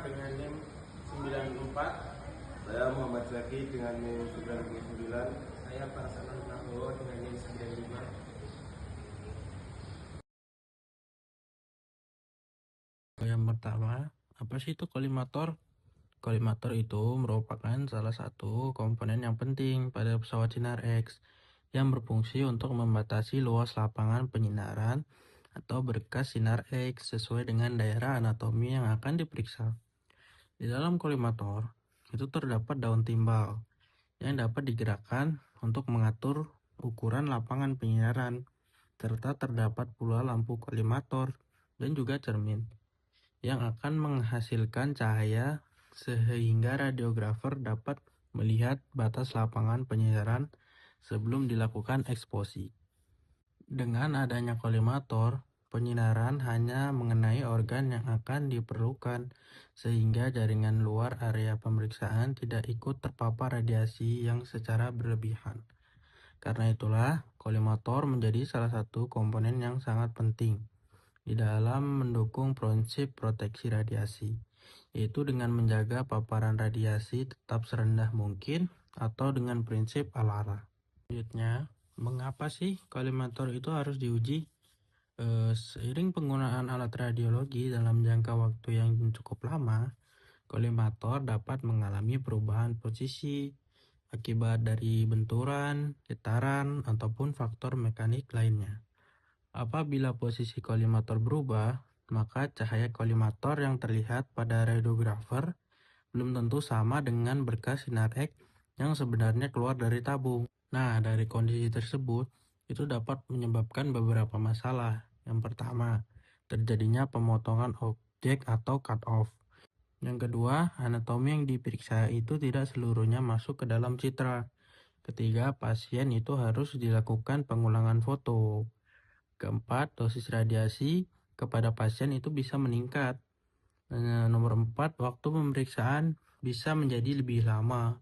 dengan NIM 94. Saya Muhammad Zaki dengan NIM 99. Saya Prasanna Prabowo dengan NIM 95. Yang pertama, apa sih itu kolimator? Kolimator itu merupakan salah satu komponen yang penting pada pesawat sinar X yang berfungsi untuk membatasi luas lapangan penyinaran atau berkas sinar X sesuai dengan daerah anatomi yang akan diperiksa. Di dalam kolimator, itu terdapat daun timbal yang dapat digerakkan untuk mengatur ukuran lapangan penyinaran, serta terdapat pula lampu kolimator dan juga cermin yang akan menghasilkan cahaya sehingga radiografer dapat melihat batas lapangan penyinaran sebelum dilakukan eksposi. Dengan adanya kolimator, penyinaran hanya mengenai organ yang akan diperlukan, sehingga jaringan luar area pemeriksaan tidak ikut terpapar radiasi yang secara berlebihan. Karena itulah, kolimator menjadi salah satu komponen yang sangat penting di dalam mendukung prinsip proteksi radiasi, yaitu dengan menjaga paparan radiasi tetap serendah mungkin atau dengan prinsip ALARA. Selanjutnya, mengapa sih kolimator itu harus diuji? Seiring penggunaan alat radiologi dalam jangka waktu yang cukup lama, kolimator dapat mengalami perubahan posisi akibat dari benturan, getaran, ataupun faktor mekanik lainnya. Apabila posisi kolimator berubah, maka cahaya kolimator yang terlihat pada radiografer belum tentu sama dengan berkas sinar X yang sebenarnya keluar dari tabung. Nah, dari kondisi tersebut, itu dapat menyebabkan beberapa masalah. Yang pertama, terjadinya pemotongan objek atau cut off. Yang kedua, anatomi yang diperiksa itu tidak seluruhnya masuk ke dalam citra. Ketiga, pasien itu harus dilakukan pengulangan foto. Keempat, dosis radiasi kepada pasien itu bisa meningkat. Nomor 4, waktu pemeriksaan bisa menjadi lebih lama.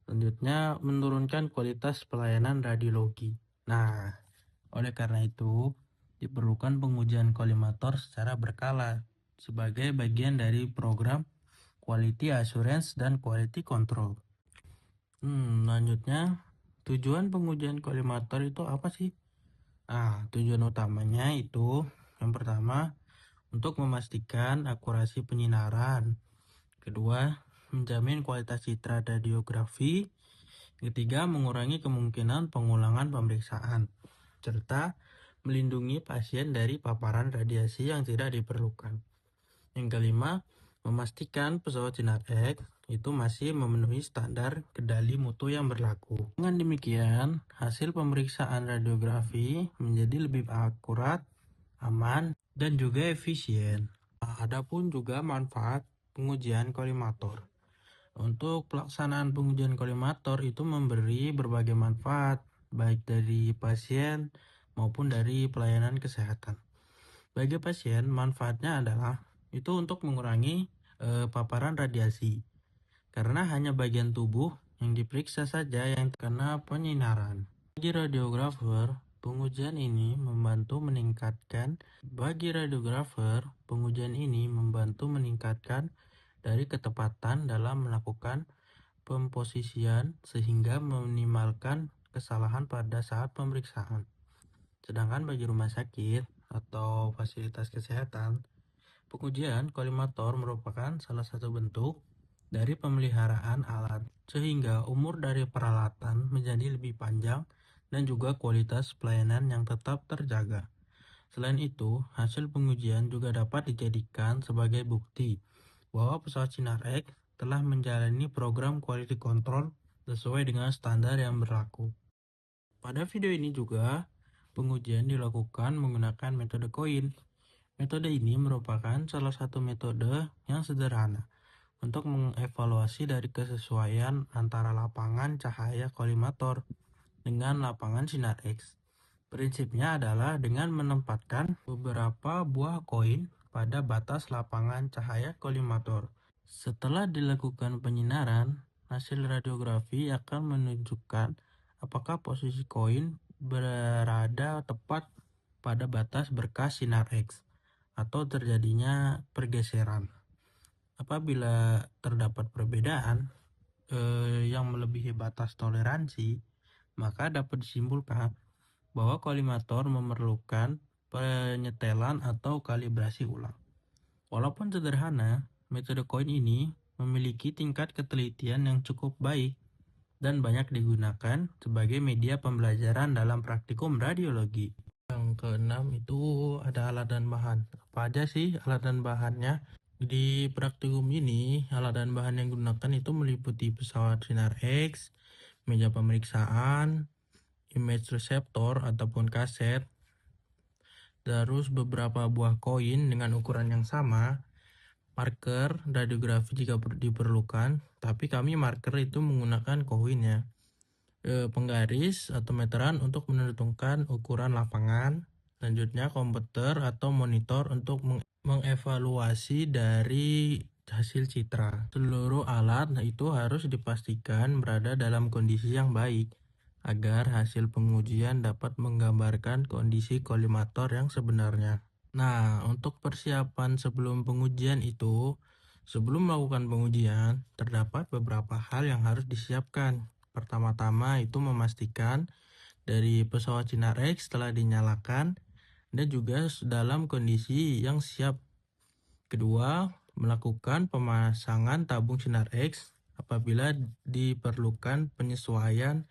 Selanjutnya, menurunkan kualitas pelayanan radiologi. Nah, oleh karena itu, diperlukan pengujian kolimator secara berkala sebagai bagian dari program Quality Assurance dan Quality Control. Selanjutnya, tujuan pengujian kolimator itu apa sih? Tujuan utamanya itu yang pertama, untuk memastikan akurasi penyinaran. Kedua, menjamin kualitas citra radiografi. Ketiga, mengurangi kemungkinan pengulangan pemeriksaan, serta melindungi pasien dari paparan radiasi yang tidak diperlukan. Yang kelima, memastikan pesawat sinar X itu masih memenuhi standar kendali mutu yang berlaku. Dengan demikian, hasil pemeriksaan radiografi menjadi lebih akurat, aman, dan juga efisien. Adapun juga manfaat pengujian kolimator. Untuk pelaksanaan pengujian kolimator itu memberi berbagai manfaat, baik dari pasien maupun dari pelayanan kesehatan. Bagi pasien, manfaatnya adalah itu untuk mengurangi paparan radiasi, karena hanya bagian tubuh yang diperiksa saja yang terkena penyinaran. Bagi radiografer, pengujian ini membantu meningkatkan dari ketepatan dalam melakukan pemposisian sehingga meminimalkan kesalahan pada saat pemeriksaan. Sedangkan bagi rumah sakit atau fasilitas kesehatan, pengujian kolimator merupakan salah satu bentuk dari pemeliharaan alat, sehingga umur dari peralatan menjadi lebih panjang dan juga kualitas pelayanan yang tetap terjaga. Selain itu, hasil pengujian juga dapat dijadikan sebagai bukti bahwa pesawat sinar X telah menjalani program quality control sesuai dengan standar yang berlaku. Pada video ini juga, pengujian dilakukan menggunakan metode koin. Metode ini merupakan salah satu metode yang sederhana untuk mengevaluasi dari kesesuaian antara lapangan cahaya kolimator dengan lapangan sinar X. Prinsipnya adalah dengan menempatkan beberapa buah koin pada batas lapangan cahaya kolimator. Setelah dilakukan penyinaran, hasil radiografi akan menunjukkan apakah posisi koin berada tepat pada batas berkas sinar X atau terjadinya pergeseran. Apabila terdapat perbedaan yang melebihi batas toleransi, maka dapat disimpulkan bahwa kolimator memerlukan penyetelan atau kalibrasi ulang. Walaupun sederhana, metode koin ini memiliki tingkat ketelitian yang cukup baik dan banyak digunakan sebagai media pembelajaran dalam praktikum radiologi. Yang keenam itu ada alat dan bahan. Apa aja sih alat dan bahannya? Di praktikum ini, alat dan bahan yang digunakan itu meliputi pesawat sinar X, meja pemeriksaan, image receptor ataupun kaset, terus beberapa buah koin dengan ukuran yang sama, marker, radiografi jika diperlukan, tapi kami marker itu menggunakan koin ya. Penggaris atau meteran untuk menentukan ukuran lapangan, selanjutnya komputer atau monitor untuk mengevaluasi dari hasil citra. Seluruh alat itu harus dipastikan berada dalam kondisi yang baik agar hasil pengujian dapat menggambarkan kondisi kolimator yang sebenarnya. Nah, untuk persiapan sebelum pengujian itu, sebelum melakukan pengujian, terdapat beberapa hal yang harus disiapkan. Pertama-tama itu memastikan dari pesawat sinar X telah dinyalakan dan juga dalam kondisi yang siap. Kedua, melakukan pemasangan tabung sinar X apabila diperlukan penyesuaian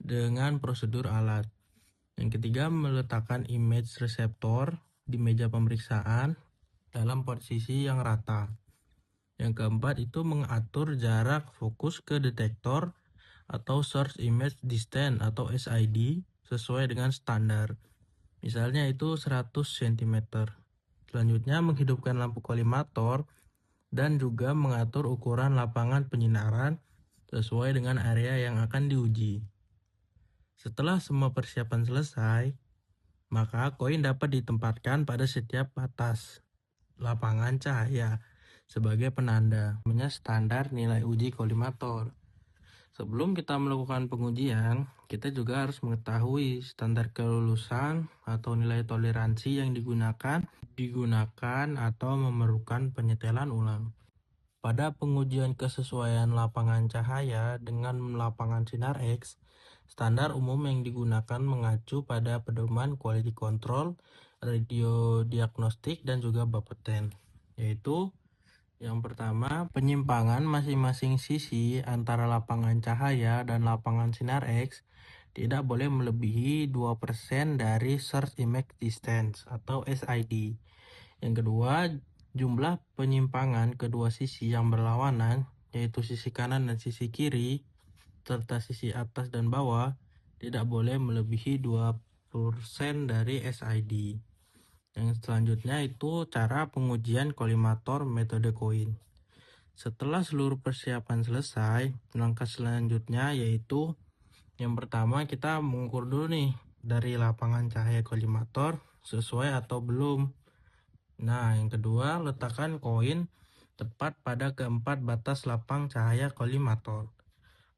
dengan prosedur alat. Yang ketiga, meletakkan image reseptor di meja pemeriksaan dalam posisi yang rata. Yang keempat itu mengatur jarak fokus ke detektor atau Source Image Distance atau SID sesuai dengan standar. Misalnya itu 100 cm. Selanjutnya menghidupkan lampu kolimator dan juga mengatur ukuran lapangan penyinaran sesuai dengan area yang akan diuji. Setelah semua persiapan selesai, maka koin dapat ditempatkan pada setiap batas lapangan cahaya sebagai penanda, namanya standar nilai uji kolimator. Sebelum kita melakukan pengujian, kita juga harus mengetahui standar kelulusan atau nilai toleransi yang digunakan atau memerlukan penyetelan ulang. Pada pengujian kesesuaian lapangan cahaya dengan lapangan sinar X, standar umum yang digunakan mengacu pada pedoman quality control, radiodiagnostik, dan juga Bapeten, yaitu yang pertama, penyimpangan masing-masing sisi antara lapangan cahaya dan lapangan sinar X tidak boleh melebihi 2% dari Source Image Distance atau SID. Yang kedua, jumlah penyimpangan kedua sisi yang berlawanan, yaitu sisi kanan dan sisi kiri, serta sisi atas dan bawah, tidak boleh melebihi 2% dari SID. Yang selanjutnya itu cara pengujian kolimator metode koin. Setelah seluruh persiapan selesai, langkah selanjutnya yaitu yang pertama kita mengukur dulu nih dari lapangan cahaya kolimator sesuai atau belum. Nah, yang kedua letakkan koin tepat pada keempat batas lapang cahaya kolimator.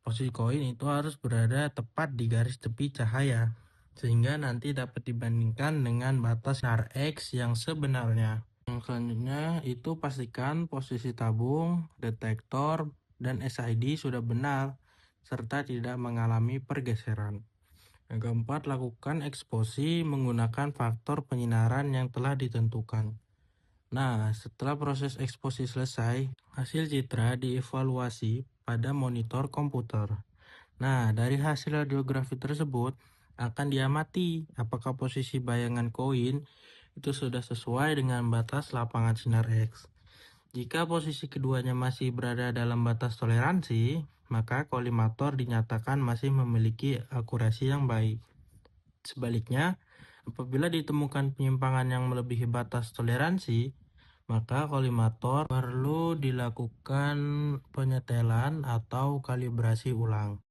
Posisi koin itu harus berada tepat di garis tepi cahaya, sehingga nanti dapat dibandingkan dengan batas sinar X yang sebenarnya. Yang selanjutnya itu pastikan posisi tabung, detektor, dan SID sudah benar, serta tidak mengalami pergeseran. Yang keempat, lakukan eksposi menggunakan faktor penyinaran yang telah ditentukan. Nah, setelah proses eksposi selesai, hasil citra dievaluasi pada monitor komputer. Nah, dari hasil radiografi tersebut akan diamati apakah posisi bayangan koin itu sudah sesuai dengan batas lapangan sinar X. Jika posisi keduanya masih berada dalam batas toleransi, maka kolimator dinyatakan masih memiliki akurasi yang baik. Sebaliknya, apabila ditemukan penyimpangan yang melebihi batas toleransi, maka kolimator perlu dilakukan penyetelan atau kalibrasi ulang.